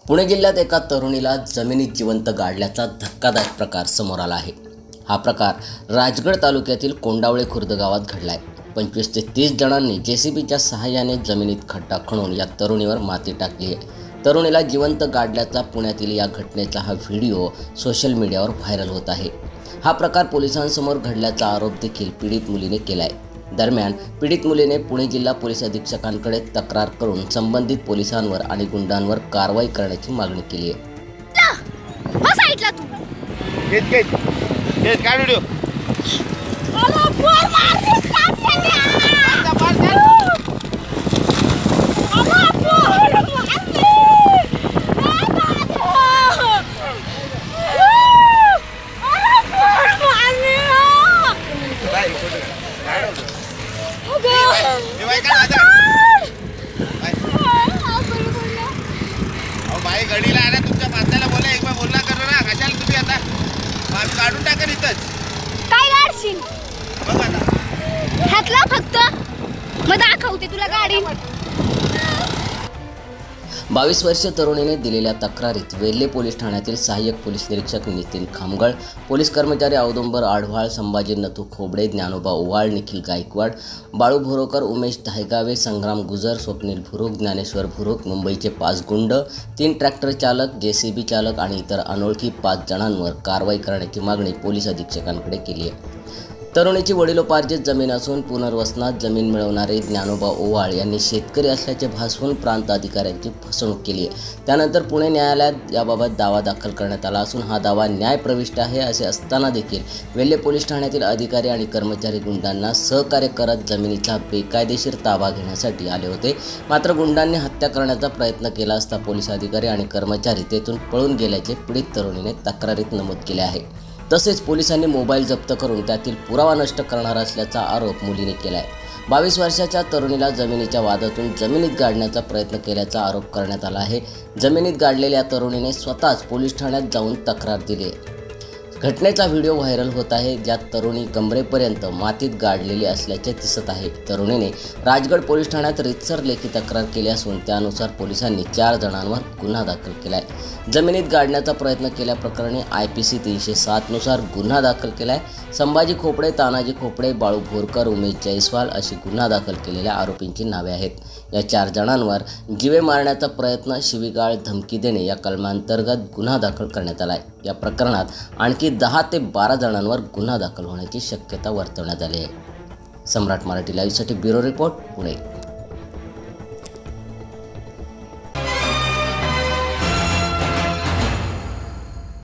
पुणे जिल्ह्यात एका तरुणीला जमिनीत जिवंत गाडल्याचा धक्कादायक प्रकार समोर आला आहे। हा प्रकार राजगड तालुक्यातील कोंडावळे खुर्द गावात घडला आहे। 25 ते 30 जणांनी जेसीबीच्या सहाय्याने जमिनीत खड्डा खणून या तरुणीवर माती टाकली आहे। तरुणीला जिवंत गाडल्याचा पुण्यातील या घटनेचा हा व्हिडिओ सोशल मीडियावर व्हायरल होत आहे। हा प्रकार पोलिसांसमोर घडल्याचा आरोप देखील पीडित मुलीने केला आहे। दरम्यान पीडित मुलीने पुणे जिल्हा पोलीस अधीक्षकांकडे तक्रार करून संबंधित पोलिसांवर आणि गुंडांवर कारवाई करण्याची मागणी केली आहे। भाई घडीला आला तुमच्या पात्याला बोला एक बार बोलला करो ना कशाला तुम्ही आता आम्ही काढून टाकन इथंच काय गाडशील बघ आता हातला फक्त मग दाखवते तुला गाडी। 22 वर्षीय तरुणीने दिलेल्या तक्रारीत वेल्हे पोलीस ठाण्यातील सहाय्यक पोलीस निरीक्षक नितीन खामगळ, पोलीस कर्मचारी औदुंबर आढवाळ, संभाजी नथू खोबडे, ज्ञानोबा ओवाळ, निखिल गायकवाड, बाळू भोरोकर, उमेश धायगावे, संग्राम गुजर, स्वप्नील भुरुक, ज्ञानेश्वर भुरुक, मुंबईचे 5 गुंड, 3 ट्रॅक्टर चालक, जेसीबी चालक आणि इतर अनोळखी 5 जणांवर कारवाई करण्याची मागणी पोलीस अधीक्षकांकडे केली आहे। तरुणीची वडिलोपार्जित जमीन असून पुनर्वसनात जमीन मिळवणारे ज्ञानोबा ओवाळ यांनी शेतकरी असल्याचे भासवून प्रांत अधिकाऱ्यांची फसवणूक केली आहे। त्यानंतर पुणे न्यायालयात याबाबत दावा दाखल करण्यात आला असून हा दावा न्यायप्रविष्ट आहे असे असताना देखील वेल्हे पोलीस ठाण्यातील अधिकारी आणि कर्मचारी गुंडांना सहकार्य करत जमिनीचा बेकायदेशीर ताबा घेण्यासाठी आले होते। मात्र गुंडांनी हत्या करण्याचा प्रयत्न केला असता पोलीस अधिकारी आणि कर्मचारी तेथून पळून गेल्याचे पीडित तरुणीने तक्रारीत नमूद केले आहे। तसेच पोलिसांनी मोबाईल जप्त करून त्यातील पुरावा नष्ट करणार असल्याचा आरोप मुलीने केला आहे। 22 वर्षाच्या तरुणीला जमिनीच्या वादातून जमिनीत गाडण्याचा प्रयत्न केल्याचा आरोप करण्यात आला आहे। जमिनीत गाडलेल्या तरुणीने स्वतःच पोलीस ठाण्यात जाऊन तक्रार दिली आहे। घटनेचा व्हिडिओ व्हायरल होत आहे, ज्यात तरुणी कमरेपर्यंत मातीत गाडलेली असल्याचे दिसत आहे। तरुणीने राजगड पोलीस ठाण्यात रीतसर लेखी तक्रार केली असून त्यानुसार पोलिसांनी 4 जणांवर गुन्हा दाखल केला आहे। जमिनीत गाडण्याचा प्रयत्न केल्याप्रकरणी IPC 307 नुसार गुन्हा दाखल केला आहे। संभाजी खोपडे, तानाजी खोपडे, बाळू भोरकर, उमेश जयस्वाल अशी गुन्हा दाखल केलेल्या आरोपींची नावे आहेत। या 4 जणांवर जीवे मारण्याचा प्रयत्न, शिवीगाळ, धमकी देणे या कलमांतर्गत गुन्हा दाखल करण्यात आला आहे। या प्रकरणात आणखी 10 ते 12 जणांवर गुन्हा दाखल होण्याची शक्यता वर्तवण्यात आली आहे। सम्राट मराठी लाईव्हसाठी ब्युरो रिपोर्ट, पुणे।